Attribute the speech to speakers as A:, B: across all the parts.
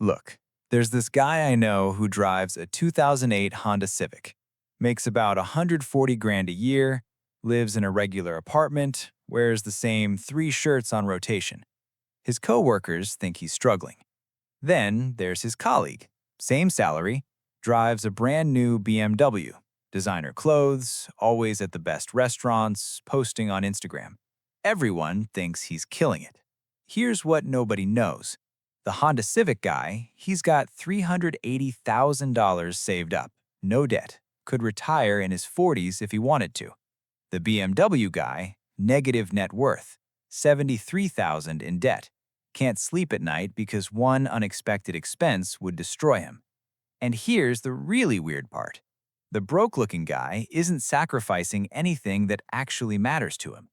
A: Look, there's this guy I know who drives a 2008 Honda Civic, makes about 140 grand a year, lives in a regular apartment, wears the same 3 shirts on rotation. His coworkers think he's struggling. Then there's his colleague, same salary, drives a brand new BMW, designer clothes, always at the best restaurants, posting on Instagram. Everyone thinks he's killing it. Here's what nobody knows. The Honda Civic guy, he's got $380,000 saved up, no debt, could retire in his 40s if he wanted to. The BMW guy, negative net worth, 73,000 in debt, can't sleep at night because one unexpected expense would destroy him. And here's the really weird part. The broke-looking guy isn't sacrificing anything that actually matters to him.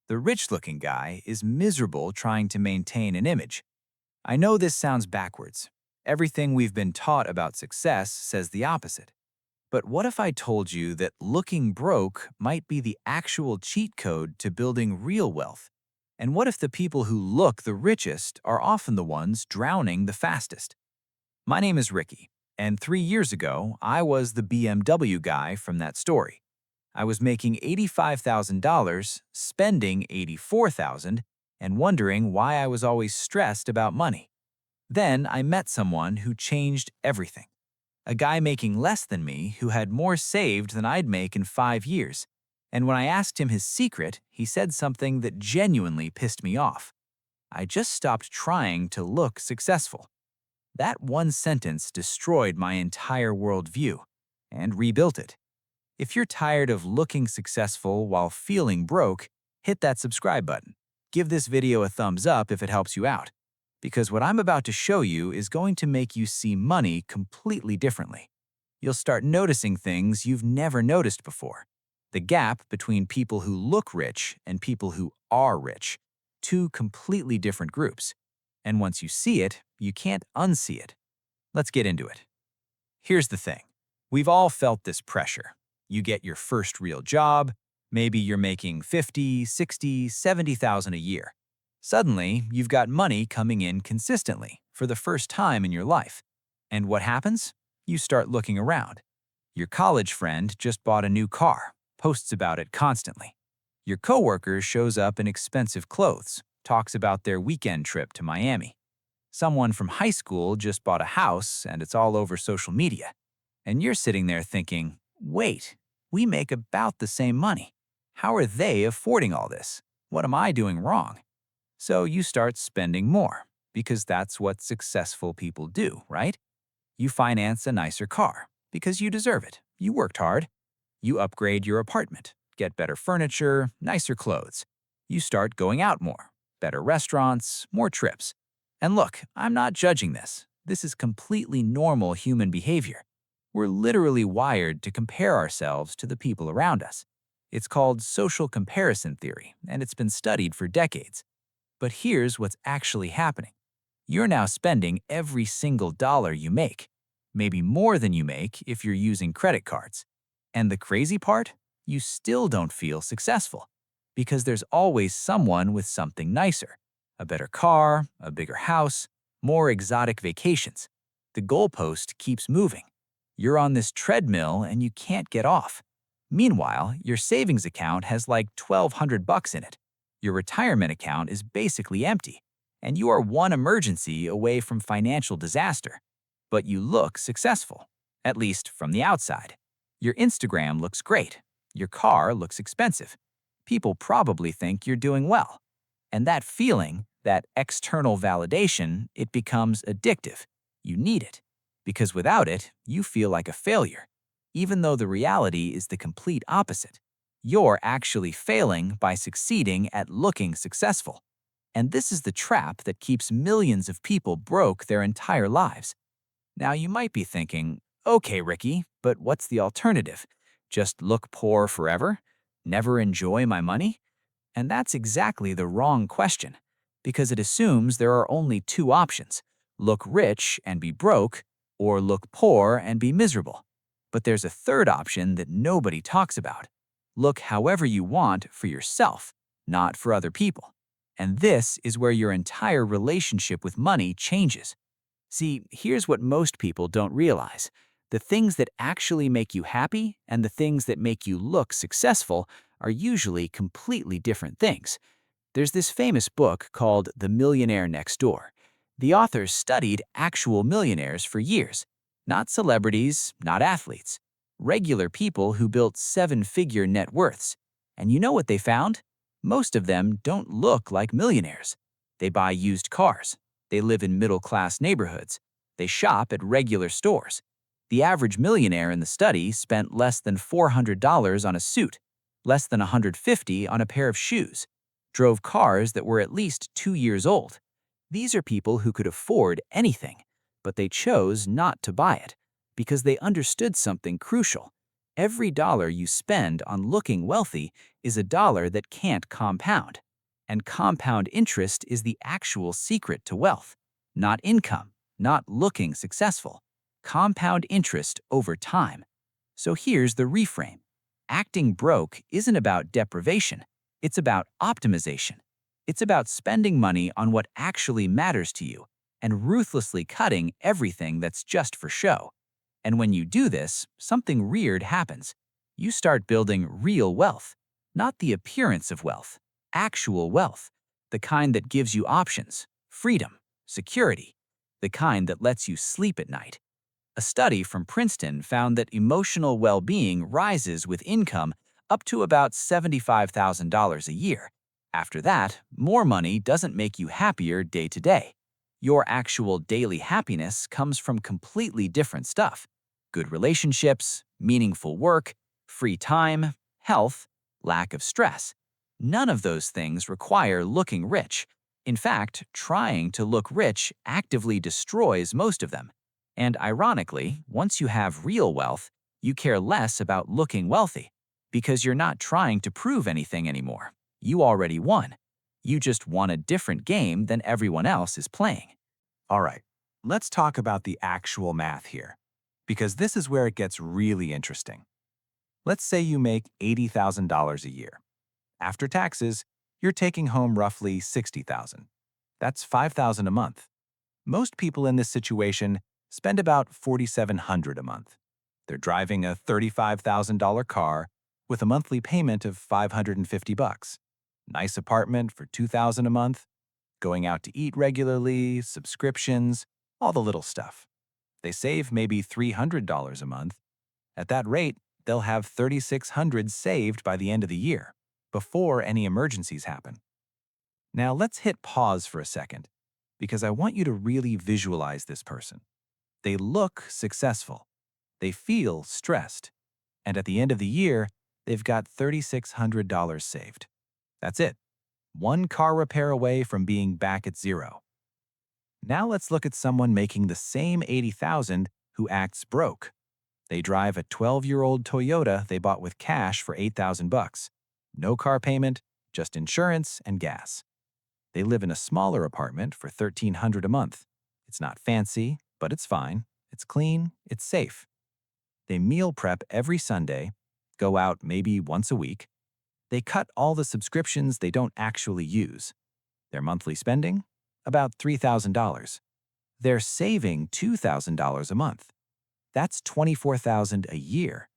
A: The rich-looking guy is miserable trying to maintain an image. I know this sounds backwards. Everything we've been taught about success says the opposite. But what if I told you that looking broke might be the actual cheat code to building real wealth? And what if the people who look the richest are often the ones drowning the fastest? My name is Ricky, and 3 years ago, I was the BMW guy from that story. I was making $85,000, spending $84,000, and wondering why I was always stressed about money. Then I met someone who changed everything. A guy making less than me who had more saved than I'd make in 5 years. And when I asked him his secret, he said something that genuinely pissed me off. I just stopped trying to look successful. That one sentence destroyed my entire worldview and rebuilt it. If you're tired of looking successful while feeling broke, hit that subscribe button. Give this video a thumbs up if it helps you out, because what I'm about to show you is going to make you see money completely differently. You'll start noticing things you've never noticed before. The gap between people who look rich and people who are rich. Two completely different groups. And once you see it, you can't unsee it. Let's get into it. Here's the thing. We've all felt this pressure. You get your first real job, maybe you're making 50, 60, 70,000 a year. Suddenly, you've got money coming in consistently for the first time in your life. And what happens? You start looking around. Your college friend just bought a new car, posts about it constantly. Your coworker shows up in expensive clothes, talks about their weekend trip to Miami. Someone from high school just bought a house and it's all over social media. And you're sitting there thinking, wait, we make about the same money. How are they affording all this? What am I doing wrong? So you start spending more, because that's what successful people do, right? You finance a nicer car, because you deserve it. You worked hard. You upgrade your apartment, get better furniture, nicer clothes. You start going out more, better restaurants, more trips. And look, I'm not judging this. This is completely normal human behavior. We're literally wired to compare ourselves to the people around us. It's called social comparison theory, and it's been studied for decades. But here's what's actually happening. You're now spending every single dollar you make, maybe more than you make if you're using credit cards. And the crazy part? You still don't feel successful, because there's always someone with something nicer. A better car, a bigger house, more exotic vacations. The goalpost keeps moving. You're on this treadmill and you can't get off. Meanwhile, your savings account has like $1,200 in it. Your retirement account is basically empty, and you are one emergency away from financial disaster. But you look successful, at least from the outside. Your Instagram looks great. Your car looks expensive. People probably think you're doing well. And that feeling, that external validation, it becomes addictive. You need it. Because without it, you feel like a failure, even though the reality is the complete opposite. You're actually failing by succeeding at looking successful. And this is the trap that keeps millions of people broke their entire lives. Now you might be thinking, okay, Ricky, but what's the alternative? Just look poor forever? Never enjoy my money? And that's exactly the wrong question, because it assumes there are only two options: look rich and be broke, or look poor and be miserable. But there's a third option that nobody talks about. Look however you want for yourself, not for other people. And this is where your entire relationship with money changes.
B: See, here's what most people don't realize. The things that actually make you happy and the things that make you look successful are usually completely different things. There's this famous book called The Millionaire Next Door. The authors studied actual millionaires for years. Not celebrities, not athletes. Regular people who built seven-figure net worths. And you know what they found? Most of them don't look like millionaires. They buy used cars. They live in middle-class neighborhoods. They shop at regular stores. The average millionaire in the study spent less than $400 on a suit, less than $150 on a pair of shoes, drove cars that were at least 2 years old. These are people who could afford anything, but they chose not to buy it because they understood something crucial. Every dollar you spend on looking wealthy is a dollar that can't compound. And compound interest is the actual secret to wealth, not income, not looking successful. Compound interest over time. So here's the reframe. Acting broke isn't about deprivation. It's about optimization. It's about spending money on what actually matters to you and ruthlessly cutting everything that's just for show. And when you do this, something weird happens. You start building real wealth, not the appearance of wealth, actual wealth, the kind that gives you options, freedom, security, the kind that lets you sleep at night. A study from Princeton found that emotional well-being rises with income up to about $75,000 a year. After that, more money doesn't make you happier day to day. Your actual daily happiness comes from completely different stuff. Good relationships, meaningful work, free time, health, lack of stress. None of those things require looking rich. In fact, trying to look rich actively destroys most of them. And ironically, once you have real wealth, you care less about looking wealthy because you're not trying to prove anything anymore. You already won. You just won a different game than everyone else is playing.
A: All right, let's talk about the actual math here, because this is where it gets really interesting. Let's say you make $80,000 a year. After taxes, you're taking home roughly $60,000. That's $5,000 a month. Most people in this situation spend about $4,700 a month. They're driving a $35,000 car with a monthly payment of $550. Nice apartment for $2,000 a month, going out to eat regularly, subscriptions, all the little stuff. They save maybe $300 a month. At that rate, they'll have $3,600 saved by the end of the year, before any emergencies happen. Now let's hit pause for a second, because I want you to really visualize this person. They look successful. They feel stressed. And at the end of the year, they've got $3,600 saved. That's it. One car repair away from being back at zero. Now let's look at someone making the same $80,000 who acts broke. They drive a 12-year-old Toyota they bought with cash for $8,000. No car payment, just insurance and gas. They live in a smaller apartment for $1,300 a month. It's not fancy, but it's fine. It's clean, it's safe. They meal prep every Sunday, go out maybe once a week. They cut all the subscriptions they don't actually use. Their monthly spending? About $3,000. They're saving $2,000 a month. That's $24,000 a year.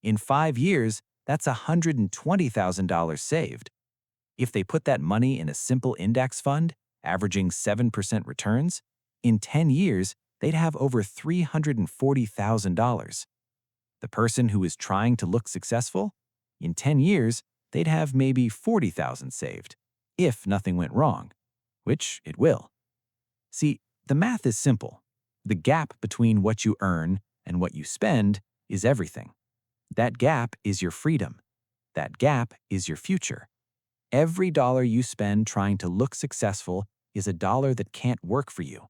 A: In 5 years, that's $120,000 saved. If they put that money in a simple index fund, averaging 7% returns, in 10 years, they'd have over $340,000. The person who is trying to look successful? In 10 years, they'd have maybe $40,000 saved, if nothing went wrong, which it will. See, the math is simple. The gap between what you earn and what you spend is everything. That gap is your freedom. That gap is your future. Every dollar you spend trying to look successful is a dollar that can't work for you.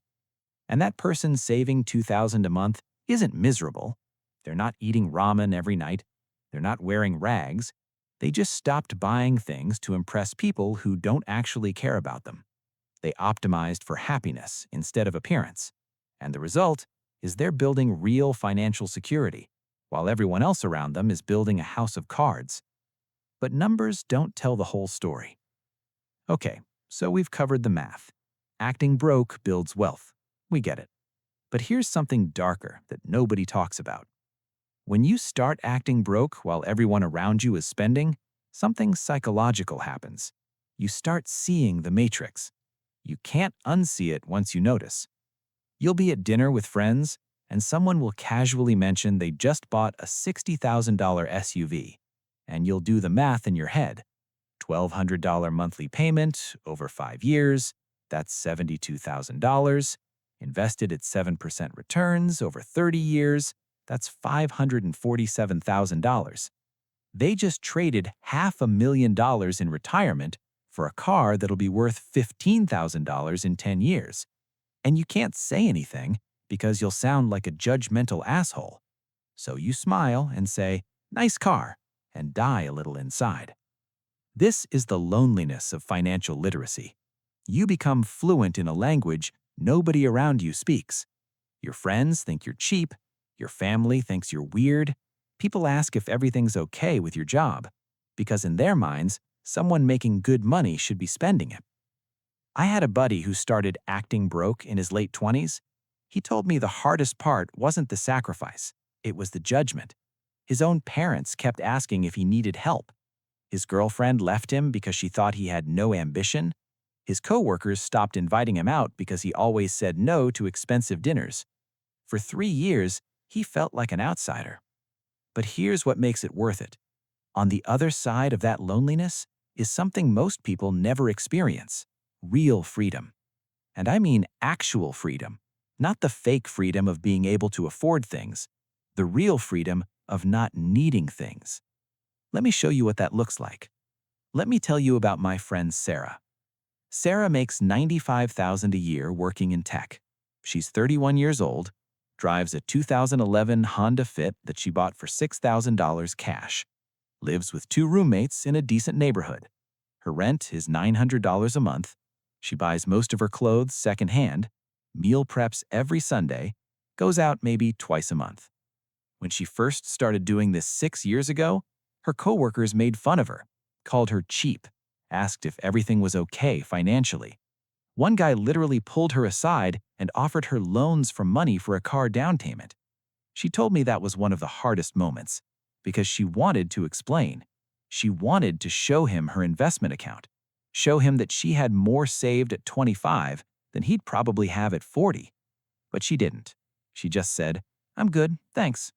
A: And that person saving $2,000 a month isn't miserable. They're not eating ramen every night. They're not wearing rags. They just stopped buying things to impress people who don't actually care about them. They optimized for happiness instead of appearance. And the result is they're building real financial security, while everyone else around them is building a house of cards. But numbers don't tell the whole story. Okay, so we've covered the math. Acting broke builds wealth. We get it. But here's something darker that nobody talks about. When you start acting broke while everyone around you is spending, something psychological happens. You start seeing the matrix. You can't unsee it once you notice. You'll be at dinner with friends, and someone will casually mention they just bought a $60,000 SUV, and you'll do the math in your head. $1,200 monthly payment over 5 years, that's $72,000. Invested at 7% returns over 30 years, that's $547,000. They just traded $500,000 in retirement for a car that'll be worth $15,000 in 10 years. And you can't say anything because you'll sound like a judgmental asshole. So you smile and say, "Nice car," and die a little inside. This is the loneliness of financial literacy. You become fluent in a language nobody around you speaks. Your friends think you're cheap. Your family thinks you're weird. People ask if everything's okay with your job, because in their minds, someone making good money should be spending it. I had a buddy who started acting broke in his late 20s. He told me the hardest part wasn't the sacrifice, it was the judgment. His own parents kept asking if he needed help. His girlfriend left him because she thought he had no ambition. His coworkers stopped inviting him out because he always said no to expensive dinners. For 3 years, he felt like an outsider. But here's what makes it worth it. On the other side of that loneliness is something most people never experience: real freedom. And I mean actual freedom, not the fake freedom of being able to afford things, the real freedom of not needing things. Let me show you what that looks like. Let me tell you about my friend Sarah. Sarah makes $95,000 a year working in tech. She's 31 years old, drives a 2011 Honda Fit that she bought for $6,000 cash, lives with 2 roommates in a decent neighborhood. Her rent is $900 a month. She buys most of her clothes secondhand, meal preps every Sunday, goes out maybe twice a month. When she first started doing this 6 years ago, her coworkers made fun of her, called her cheap, asked if everything was okay financially. One guy literally pulled her aside and offered her loans for money for a car down payment. She told me that was one of the hardest moments, because she wanted to explain. She wanted to show him her investment account, show him that she had more saved at 25 than he'd probably have at 40. But she didn't. She just said, "I'm good, thanks,"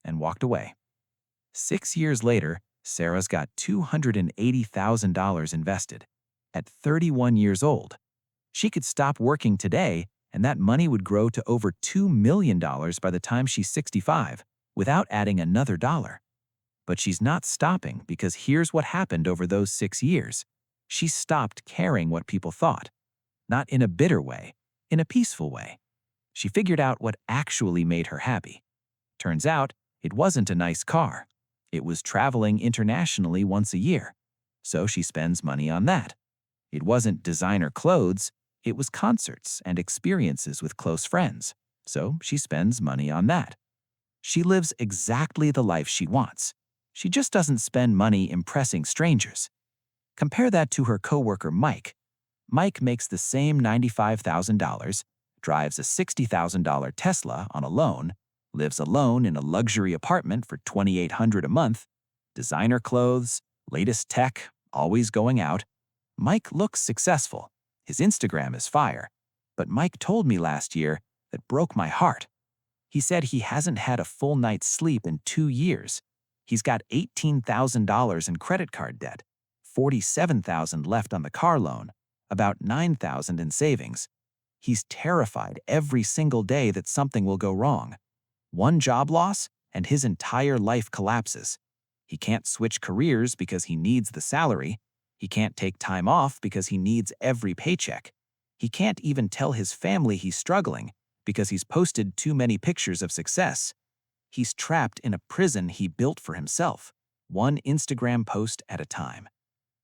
A: and walked away. 6 years later, Sarah's got $280,000 invested. At 31 years old, she could stop working today and that money would grow to over $2 million by the time she's 65, without adding another dollar. But she's not stopping, because here's what happened over those 6 years. She stopped caring what people thought. Not in a bitter way, in a peaceful way. She figured out what actually made her happy. Turns out, it wasn't a nice car. It was traveling internationally once a year. So she spends money on that. It wasn't designer clothes. It was concerts and experiences with close friends. So she spends money on that. She lives exactly the life she wants. She just doesn't spend money impressing strangers. Compare that to her coworker Mike. Mike makes the same $95,000, drives a $60,000 Tesla on a loan, lives alone in a luxury apartment for $2,800 a month, designer clothes, latest tech, always going out. Mike looks successful. His Instagram is fire. But Mike told me last year that broke my heart. He said he hasn't had a full night's sleep in 2 years. He's got $18,000 in credit card debt, $47,000 left on the car loan, about $9,000 in savings. He's terrified every single day that something will go wrong. One job loss, and his entire life collapses. He can't switch careers because he needs the salary. He can't take time off because he needs every paycheck. He can't even tell his family he's struggling because he's posted too many pictures of success. He's trapped in a prison he built for himself, one Instagram post at a time.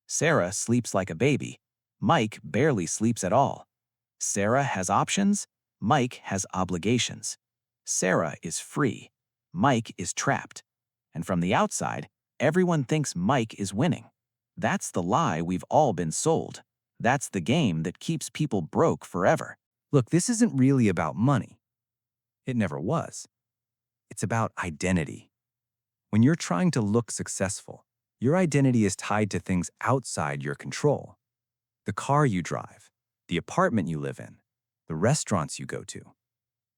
A: Sarah sleeps like a baby. Mike barely sleeps at all. Sarah has options. Mike has obligations. Sarah is free. Mike is trapped. And from the outside, everyone thinks Mike is winning. That's the lie we've all been sold. That's the game that keeps people broke forever.
C: Look, this isn't really about money.
A: It never was. It's about identity. When you're trying to look successful, your identity is tied to things outside your control. The car you drive, the apartment you live in, the restaurants you go to.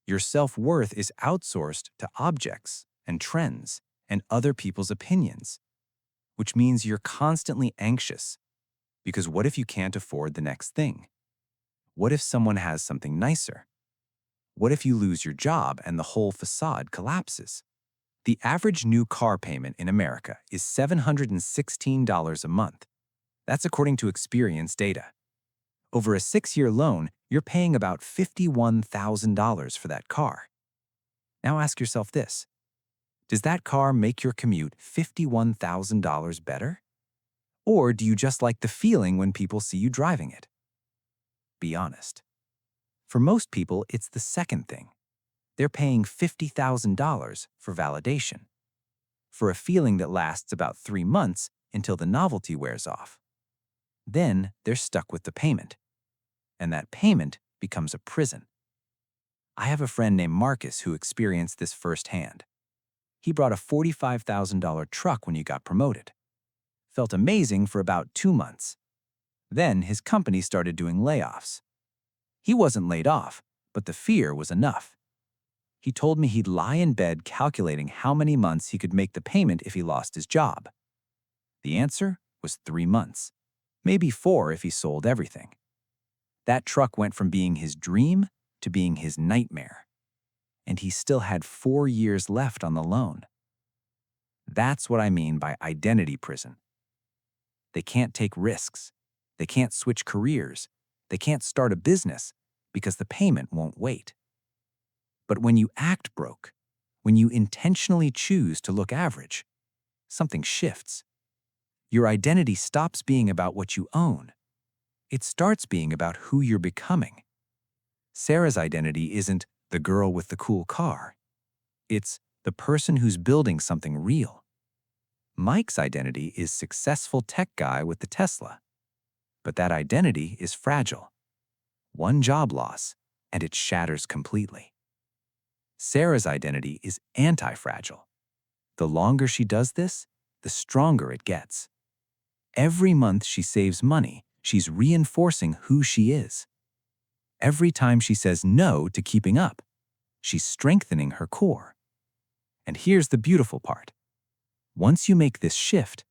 A: Your self-worth is outsourced to objects and trends and other people's opinions, which means you're constantly anxious. Because what if you can't afford the next thing? What if someone has something nicer? What if you lose your job and the whole facade collapses? The average new car payment in America is $716 a month. That's according to Experience data. Over a 6-year loan, you're paying about $51,000 for that car. Now ask yourself this: does that car make your commute $51,000 better? Or do you just like the feeling when people see you driving it? Be honest. For most people, it's the second thing. They're paying $50,000 for validation, for a feeling that lasts about 3 months until the novelty wears off. Then they're stuck with the payment, and that payment becomes a prison. I have a friend named Marcus who experienced this firsthand. He bought a $45,000 truck when he got promoted. Felt amazing for about 2 months. Then his company started doing layoffs. He wasn't laid off, but the fear was enough. He told me he'd lie in bed calculating how many months he could make the payment if he lost his job. The answer was 3 months, maybe 4 if he sold everything. That truck went from being his dream to being his nightmare, and he still had 4 years left on the loan. That's what I mean by identity prison. They can't take risks. They can't switch careers. They can't start a business because the payment won't wait. But when you act broke, when you intentionally choose to look average, something shifts. Your identity stops being about what you own. It starts being about who you're becoming. Sarah's identity isn't the girl with the cool car. It's the person who's building something real. Mike's identity is successful tech guy with the Tesla. But that identity is fragile. One job loss, and it shatters completely. Sarah's identity is anti-fragile. The longer she does this, the stronger it gets. Every month she saves money, she's reinforcing who she is. Every time she says no to keeping up, she's strengthening her core. And here's the beautiful part. Once you make this shift,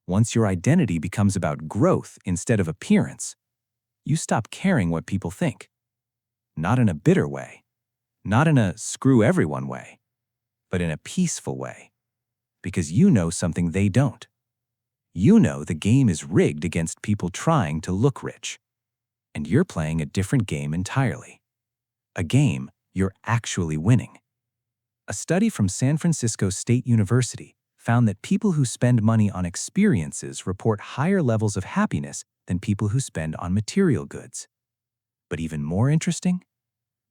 A: once your identity becomes about growth instead of appearance, you stop caring what people think. Not in a bitter way, not in a screw everyone way, but in a peaceful way. Because you know something they don't. You know the game is rigged against people trying to look rich. And you're playing a different game entirely. A game you're actually winning. A study from San Francisco State University found that people who spend money on experiences report higher levels of happiness than people who spend on material goods. But even more interesting,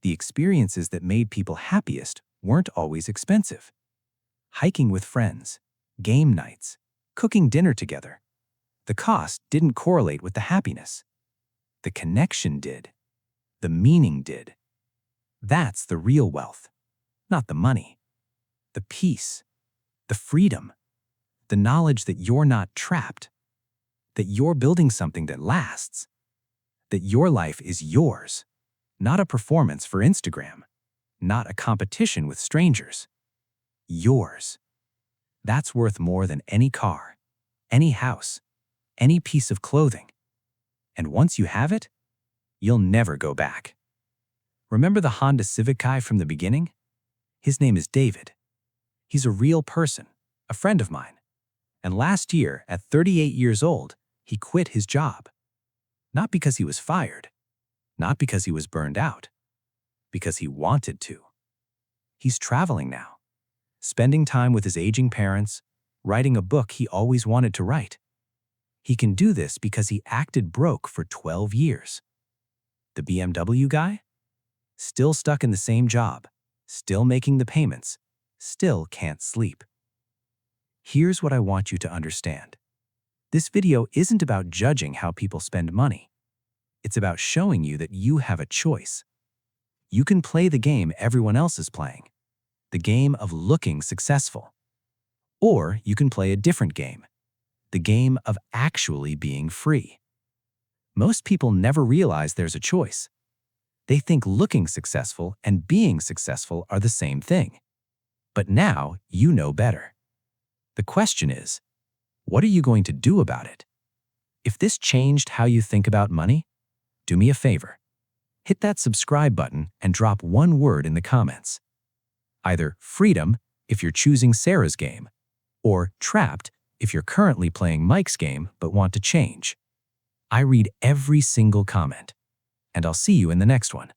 A: the experiences that made people happiest weren't always expensive. Hiking with friends, game nights, cooking dinner together. The cost didn't correlate with the happiness. The connection did. The meaning did. That's the real wealth, not the money. The peace, the freedom, the knowledge that you're not trapped, that you're building something that lasts, that your life is yours, not a performance for Instagram, not a competition with strangers. Yours. That's worth more than any car, any house, any piece of clothing. And once you have it, you'll never go back. Remember the Honda Civic guy from the beginning? His name is David. He's a real person, a friend of mine. And last year, at 38 years old, he quit his job. Not because he was fired, not because he was burned out, because he wanted to. He's traveling now, spending time with his aging parents, writing a book he always wanted to write. He can do this because he acted broke for 12 years. The BMW guy? Still stuck in the same job, still making the payments, still can't sleep. Here's what I want you to understand. This video isn't about judging how people spend money. It's about showing you that you have a choice.
C: You can play the game everyone else is playing, the game of looking successful. Or you can play a different game, the game of actually being free. Most people never realize there's a choice. They think looking successful and being successful are the same thing. But now you know better. The question is, what are you going to do about it? If this changed how you think about money, do me a favor. Hit that subscribe button and drop one word in the comments. Either freedom if you're choosing Sarah's game, or trapped if you're currently playing Mike's game but want to change. I read every single comment, and I'll see you in the next one.